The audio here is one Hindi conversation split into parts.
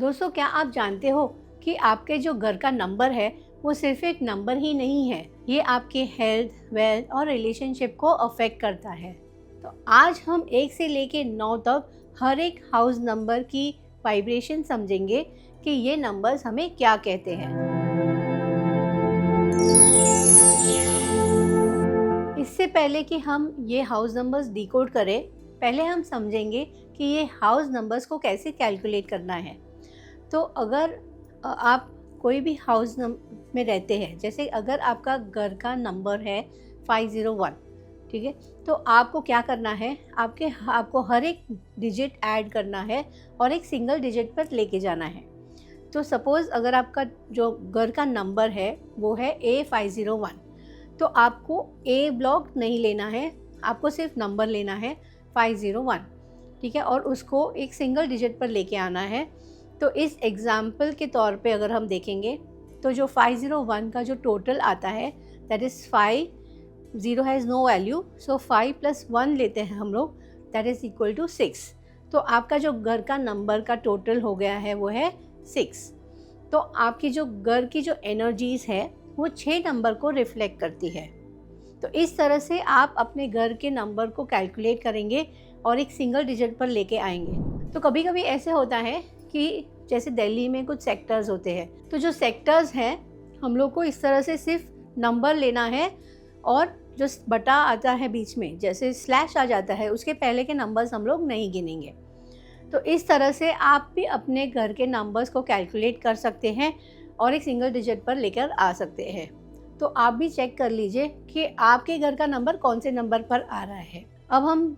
दोस्तों, क्या आप जानते हो कि आपके जो घर का नंबर है वो सिर्फ एक नंबर ही नहीं है, ये आपके हेल्थ, वेल्थ और रिलेशनशिप को अफेक्ट करता है। तो आज हम 1 से लेके 9 तक हर एक हाउस नंबर की वाइब्रेशन समझेंगे कि ये नंबर्स हमें क्या कहते हैं। इससे पहले कि हम ये हाउस नंबर्स डिकोड करें, पहले हम समझेंगे कि ये हाउस नंबर्स को कैसे कैलकुलेट करना है। तो अगर आप कोई भी हाउस में रहते हैं, जैसे अगर आपका घर का नंबर है 501, ठीक है, तो आपको क्या करना है, आपको हर एक डिजिट ऐड करना है और एक सिंगल डिजिट पर लेके जाना है। तो सपोज़ अगर आपका जो घर का नंबर है वो है A501, तो आपको ए ब्लॉक नहीं लेना है, आपको सिर्फ नंबर लेना है 501, ठीक है, और उसको एक सिंगल डिजिट पर लेके आना है। तो इस एग्ज़ाम्पल के तौर पे अगर हम देखेंगे तो जो 501 का जो टोटल आता है that is 5, 0 has no value, so 5 + 1 लेते हैं हम लोग, दैट इज़ इक्वल टू 6। तो आपका जो घर का नंबर का टोटल हो गया है वो है 6। तो आपकी जो घर की जो एनर्जीज़ है वो 6 नंबर को रिफ्लेक्ट करती है। तो इस तरह से आप अपने घर के नंबर को कैलकुलेट करेंगे और एक सिंगल डिजिट पर लेके आएंगे। तो कभी कभी ऐसे होता है कि जैसे दिल्ली में कुछ सेक्टर्स होते हैं, तो जो सेक्टर्स हैं हम लोग को इस तरह से सिर्फ नंबर लेना है और जो बटा आता है बीच में, जैसे स्लैश आ जाता है, उसके पहले के नंबर्स हम लोग नहीं गिनेंगे। तो इस तरह से आप भी अपने घर के नंबर्स को कैलकुलेट कर सकते हैं और एक सिंगल डिजिट पर लेकर आ सकते हैं। तो आप भी चेक कर लीजिए कि आपके घर का नंबर कौन से नंबर पर आ रहा है। अब हम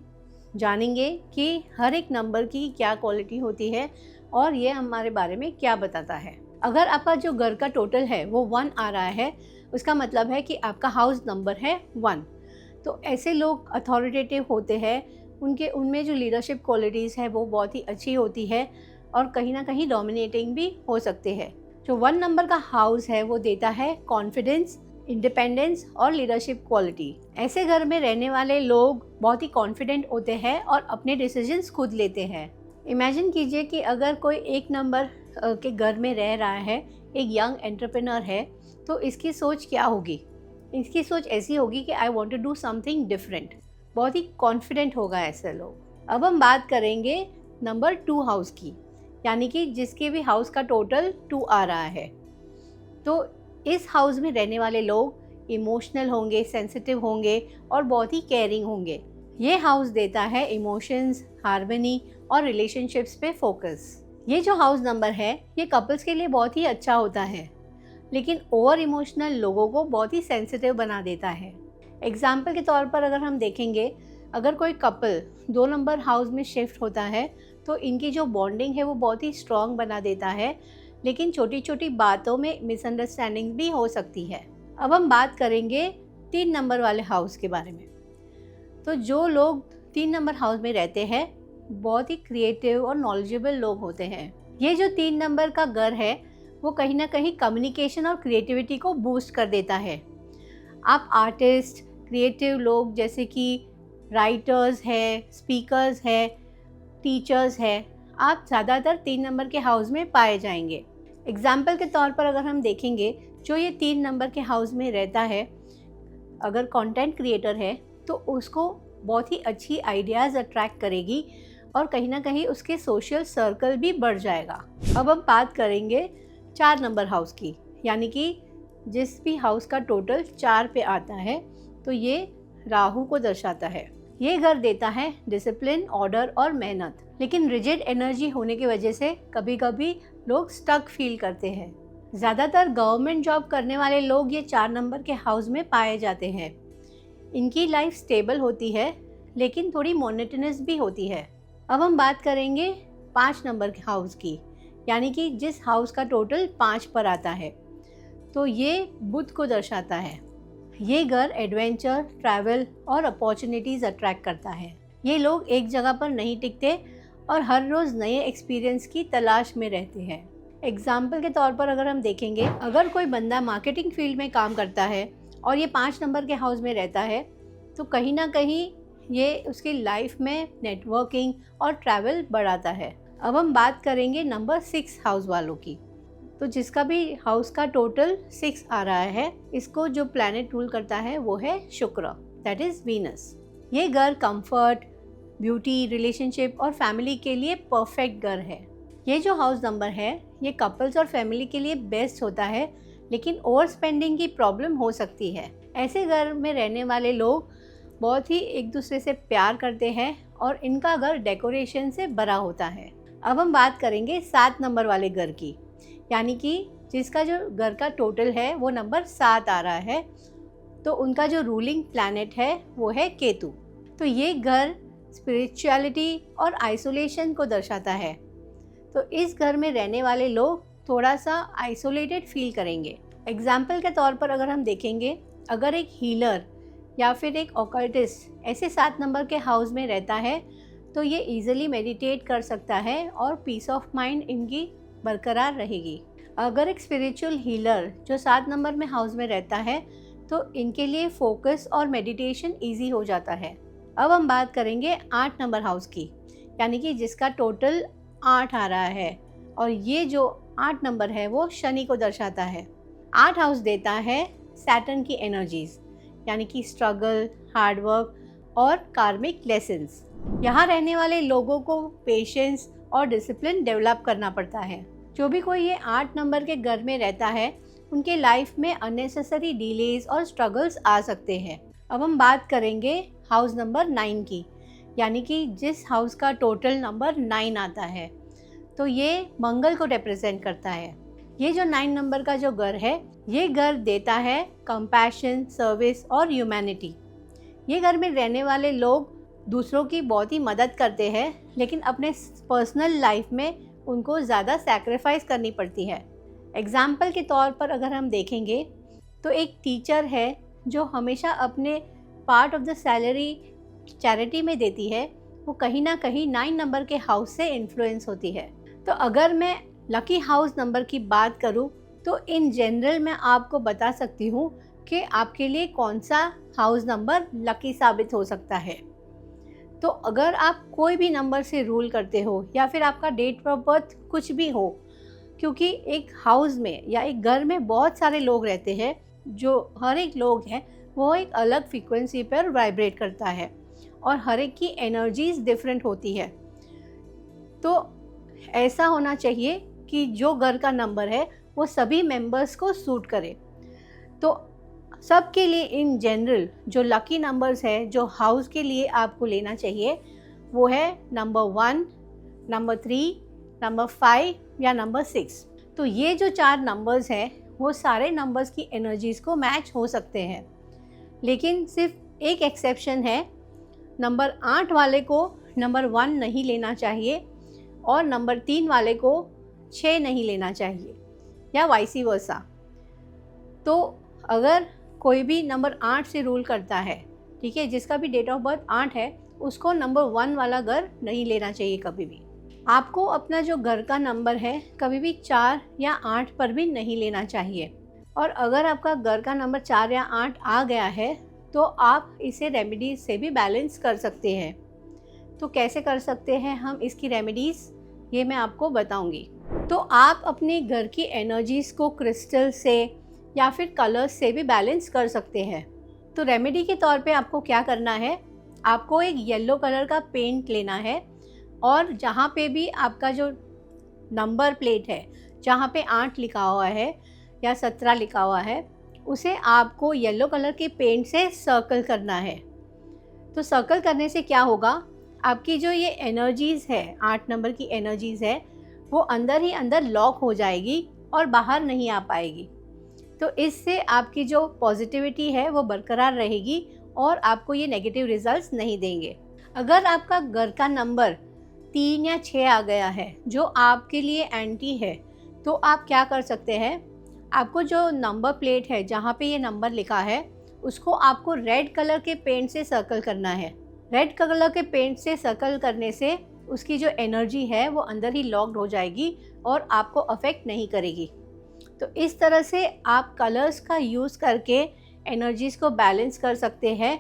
जानेंगे कि हर एक नंबर की क्या क्वालिटी होती है और ये हमारे बारे में क्या बताता है। अगर आपका जो घर का टोटल है वो 1 आ रहा है, उसका मतलब है कि आपका हाउस नंबर है 1। तो ऐसे लोग अथॉरिटेटिव होते हैं, उनमें जो लीडरशिप क्वालिटीज़ है वो बहुत ही अच्छी होती है और कहीं ना कहीं डोमिनेटिंग भी हो सकते हैं। जो 1 नंबर का हाउस है वो देता है कॉन्फिडेंस, इंडिपेंडेंस और लीडरशिप क्वालिटी। ऐसे घर में रहने वाले लोग बहुत ही कॉन्फिडेंट होते हैं और अपने डिसीजंस खुद लेते हैं। इमेजिन कीजिए कि अगर कोई 1 नंबर के घर में रह रहा है, एक यंग एंटरप्रेन्योर है, तो इसकी सोच क्या होगी? इसकी सोच ऐसी होगी कि I want to do something different. बहुत ही कॉन्फिडेंट होगा ऐसे लोग। अब हम बात करेंगे नंबर 2 हाउस की, यानी कि जिसके भी हाउस का टोटल 2 आ रहा है। तो इस हाउस में रहने वाले लोग इमोशनल होंगे, सेंसिटिव होंगे और बहुत ही केयरिंग होंगे। ये हाउस देता है इमोशंस, हार्मनी और रिलेशनशिप्स पे फोकस। ये जो हाउस नंबर है ये कपल्स के लिए बहुत ही अच्छा होता है, लेकिन ओवर इमोशनल लोगों को बहुत ही सेंसिटिव बना देता है। एग्जाम्पल के तौर पर अगर हम देखेंगे, अगर कोई कपल 2 नंबर हाउस में शिफ्ट होता है तो इनकी जो बॉन्डिंग है वो बहुत ही स्ट्रॉन्ग बना देता है, लेकिन छोटी छोटी बातों में मिसअंडरस्टैंडिंग भी हो सकती है। अब हम बात करेंगे 3 नंबर वाले हाउस के बारे में। तो जो लोग 3 नंबर हाउस में रहते हैं बहुत ही क्रिएटिव और नॉलेजेबल लोग होते हैं। ये जो 3 नंबर का घर है वो कहीं ना कहीं कम्युनिकेशन और क्रिएटिविटी को बूस्ट कर देता है। आप आर्टिस्ट, क्रिएटिव लोग जैसे कि राइटर्स हैं, स्पीकर्स हैं, टीचर्स हैं, आप ज़्यादातर 3 नंबर के हाउस में पाए जाएंगे। एग्जाम्पल के तौर पर अगर हम देखेंगे, जो ये 3 नंबर के हाउस में रहता है, अगर कंटेंट क्रिएटर है तो उसको बहुत ही अच्छी आइडियाज़ अट्रैक्ट करेगी और कहीं ना कहीं उसके सोशल सर्कल भी बढ़ जाएगा। अब हम बात करेंगे 4 नंबर हाउस की, यानी कि जिस भी हाउस का टोटल 4 पे आता है, तो ये राहु को दर्शाता है। ये घर देता है डिसिप्लिन, ऑर्डर और मेहनत, लेकिन रिजिड एनर्जी होने की वजह से कभी कभी लोग स्टक फील करते हैं। ज़्यादातर गवर्नमेंट जॉब करने वाले लोग ये 4 नंबर के हाउस में पाए जाते हैं। इनकी लाइफ स्टेबल होती है लेकिन थोड़ी मोनोटोनस भी होती है। अब हम बात करेंगे 5 नंबर के हाउस की, यानी कि जिस हाउस का टोटल 5 पर आता है, तो ये बुध को दर्शाता है। ये घर एडवेंचर, ट्रैवल और अपॉर्चुनिटीज़ अट्रैक्ट करता है। ये लोग एक जगह पर नहीं टिकते और हर रोज़ नए एक्सपीरियंस की तलाश में रहते हैं। एग्जाम्पल के तौर पर अगर हम देखेंगे, अगर कोई बंदा मार्केटिंग फील्ड में काम करता है और ये 5 नंबर के हाउस में रहता है, तो कहीं ना कहीं ये उसकी लाइफ में नेटवर्किंग और ट्रैवल बढ़ाता है। अब हम बात करेंगे नंबर 6 हाउस वालों की। तो जिसका भी हाउस का टोटल 6 आ रहा है, इसको जो प्लैनेट रूल करता है वो है शुक्र, दैट इज वीनस। ये घर कंफर्ट, ब्यूटी, रिलेशनशिप और फैमिली के लिए परफेक्ट घर है। ये जो हाउस नंबर है ये कपल्स और फैमिली के लिए बेस्ट होता है, लेकिन ओवर स्पेंडिंग की प्रॉब्लम हो सकती है। ऐसे घर में रहने वाले लोग बहुत ही एक दूसरे से प्यार करते हैं और इनका घर डेकोरेशन से भरा होता है। अब हम बात करेंगे 7 नंबर वाले घर की, यानी कि जिसका जो घर का टोटल है वो नंबर 7 आ रहा है। तो उनका जो रूलिंग प्लैनेट है वो है केतु। तो ये घर स्पिरिचुअलिटी और आइसोलेशन को दर्शाता है। तो इस घर में रहने वाले लोग थोड़ा सा आइसोलेटेड फील करेंगे। एग्जाम्पल के तौर पर अगर हम देखेंगे, अगर एक हीलर या फिर एक ऑकल्टिस्ट ऐसे 7 नंबर के हाउस में रहता है तो ये इजीली मेडिटेट कर सकता है और पीस ऑफ माइंड इनकी बरकरार रहेगी। अगर एक स्पिरिचुअल हीलर जो 7 नंबर में हाउस में रहता है तो इनके लिए फोकस और मेडिटेशन ईजी हो जाता है। अब हम बात करेंगे 8 नंबर हाउस की, यानी कि जिसका टोटल 8 आ रहा है और ये जो 8 नंबर है वो शनि को दर्शाता है। 8 हाउस देता है सैटर्न की एनर्जीज, यानी कि स्ट्रगल, हार्डवर्क और कार्मिक लेसन्स। यहाँ रहने वाले लोगों को पेशेंस और डिसिप्लिन डेवलप करना पड़ता है। जो भी कोई ये 8 नंबर के घर में रहता है उनके लाइफ में अननेसेसरी डिलेज और स्ट्रगल्स आ सकते हैं। अब हम बात करेंगे हाउस नंबर 9 की, यानी कि जिस हाउस का टोटल नंबर 9 आता है। तो ये मंगल को रिप्रेजेंट करता है। ये जो 9 नंबर का जो घर है ये घर देता है कंपैशन, सर्विस और ह्यूमैनिटी। ये घर में रहने वाले लोग दूसरों की बहुत ही मदद करते हैं, लेकिन अपने पर्सनल लाइफ में उनको ज़्यादा सैक्रिफाइस करनी पड़ती है। एग्जाम्पल के तौर पर अगर हम देखेंगे तो एक टीचर है जो हमेशा अपने part of the salary charity में देती है, वो कहीं ना कहीं 9 नंबर के हाउस से इन्फ्लुएंस होती है। तो अगर मैं लकी हाउस नंबर की बात करूं तो इन जनरल मैं आपको बता सकती हूं कि आपके लिए कौन सा हाउस नंबर लकी साबित हो सकता है। तो अगर आप कोई भी नंबर से रूल करते हो या फिर आपका डेट ऑफ बर्थ कुछ भी हो, क्योंकि एक हाउस में या एक घर में बहुत सारे लोग रहते हैं, जो हर एक लोग हैं वो एक अलग फ्रीक्वेंसी पर वाइब्रेट करता है और हर एक की एनर्जीज डिफरेंट होती है। तो ऐसा होना चाहिए कि जो घर का नंबर है वो सभी मेंबर्स को सूट करे। तो सबके लिए इन जनरल जो लकी नंबर्स है जो हाउस के लिए आपको लेना चाहिए वो है नंबर 1, नंबर 3, नंबर 5 या नंबर 6। तो ये जो 4 नंबर्स हैं वो सारे नंबर्स की एनर्जीज़ को मैच हो सकते हैं, लेकिन सिर्फ एक एक्सेप्शन है। नंबर 8 वाले को नंबर 1 नहीं लेना चाहिए और नंबर 3 वाले को 6 नहीं लेना चाहिए, या वाइसी वर्सा। तो अगर कोई भी नंबर 8 से रूल करता है, ठीक है, जिसका भी डेट ऑफ बर्थ 8 है, उसको नंबर 1 वाला घर नहीं लेना चाहिए कभी भी। आपको अपना जो घर का नंबर है कभी भी 4 या 8 पर भी नहीं लेना चाहिए। और अगर आपका घर का नंबर 4 या 8 आ गया है तो आप इसे रेमेडीज से भी बैलेंस कर सकते हैं। तो कैसे कर सकते हैं हम इसकी रेमेडीज़, ये मैं आपको बताऊंगी। तो आप अपने घर की एनर्जीज़ को क्रिस्टल से या फिर कलर्स से भी बैलेंस कर सकते हैं। तो रेमेडी के तौर पे आपको क्या करना है, आपको एक येलो कलर का पेंट लेना है और जहाँ पे भी आपका जो नंबर प्लेट है, जहाँ पे 8 लिखा हुआ है या 17 लिखा हुआ है, उसे आपको येलो कलर के पेंट से सर्कल करना है। तो सर्कल करने से क्या होगा, आपकी जो ये एनर्जीज़ है, 8 नंबर की एनर्जीज़ है, वो अंदर ही अंदर लॉक हो जाएगी और बाहर नहीं आ पाएगी। तो इससे आपकी जो पॉजिटिविटी है वो बरकरार रहेगी और आपको ये नेगेटिव रिजल्ट्स नहीं देंगे। अगर आपका घर का नंबर 3 या 6 आ गया है जो आपके लिए एंटी है, तो आप क्या कर सकते हैं, आपको जो नंबर प्लेट है जहाँ पे ये नंबर लिखा है उसको आपको रेड कलर के पेंट से सर्कल करना है। रेड कलर के पेंट से सर्कल करने से उसकी जो एनर्जी है वो अंदर ही लॉक्ड हो जाएगी और आपको अफेक्ट नहीं करेगी। तो इस तरह से आप कलर्स का यूज़ करके एनर्जीज़ को बैलेंस कर सकते हैं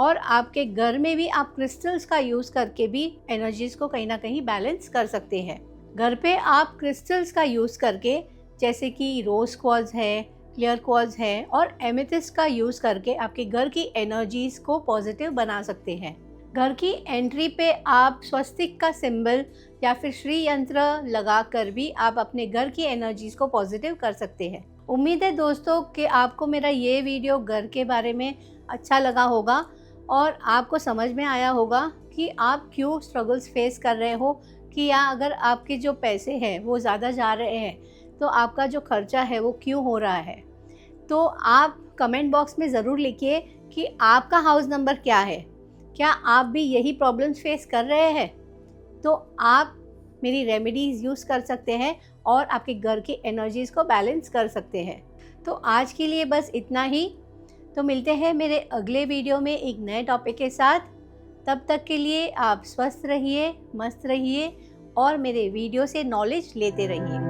और आपके घर में भी आप क्रिस्टल्स का यूज़ करके भी एनर्जीज़ को कहीं ना कहीं बैलेंस कर सकते हैं। घर पे आप क्रिस्टल्स का यूज़ करके, जैसे कि रोज़ क्वार्ट्ज है, क्लियर क्वार्ट्ज है और एमेथिस्ट का यूज़ करके आपके घर की एनर्जीज़ को पॉजिटिव बना सकते हैं। घर की एंट्री पे आप स्वस्तिक का सिंबल या फिर श्री यंत्र लगा कर भी आप अपने घर की एनर्जीज़ को पॉजिटिव कर सकते हैं। उम्मीद है दोस्तों कि आपको मेरा ये वीडियो घर के बारे में अच्छा लगा होगा और आपको समझ में आया होगा कि आप क्यों स्ट्रगल्स फेस कर रहे हो, कि या अगर आपके जो पैसे हैं वो ज़्यादा जा रहे हैं तो आपका जो खर्चा है वो क्यों हो रहा है। तो आप कमेंट बॉक्स में ज़रूर लिखिए कि आपका हाउस नंबर क्या है, क्या आप भी यही प्रॉब्लम्स फेस कर रहे हैं। तो आप मेरी रेमेडीज़ यूज़ कर सकते हैं और आपके घर की एनर्जीज़ को बैलेंस कर सकते हैं। तो आज के लिए बस इतना ही। तो मिलते हैं मेरे अगले वीडियो में एक नए टॉपिक के साथ। तब तक के लिए आप स्वस्थ रहिए, मस्त रहिए और मेरे वीडियो से नॉलेज लेते रहिए।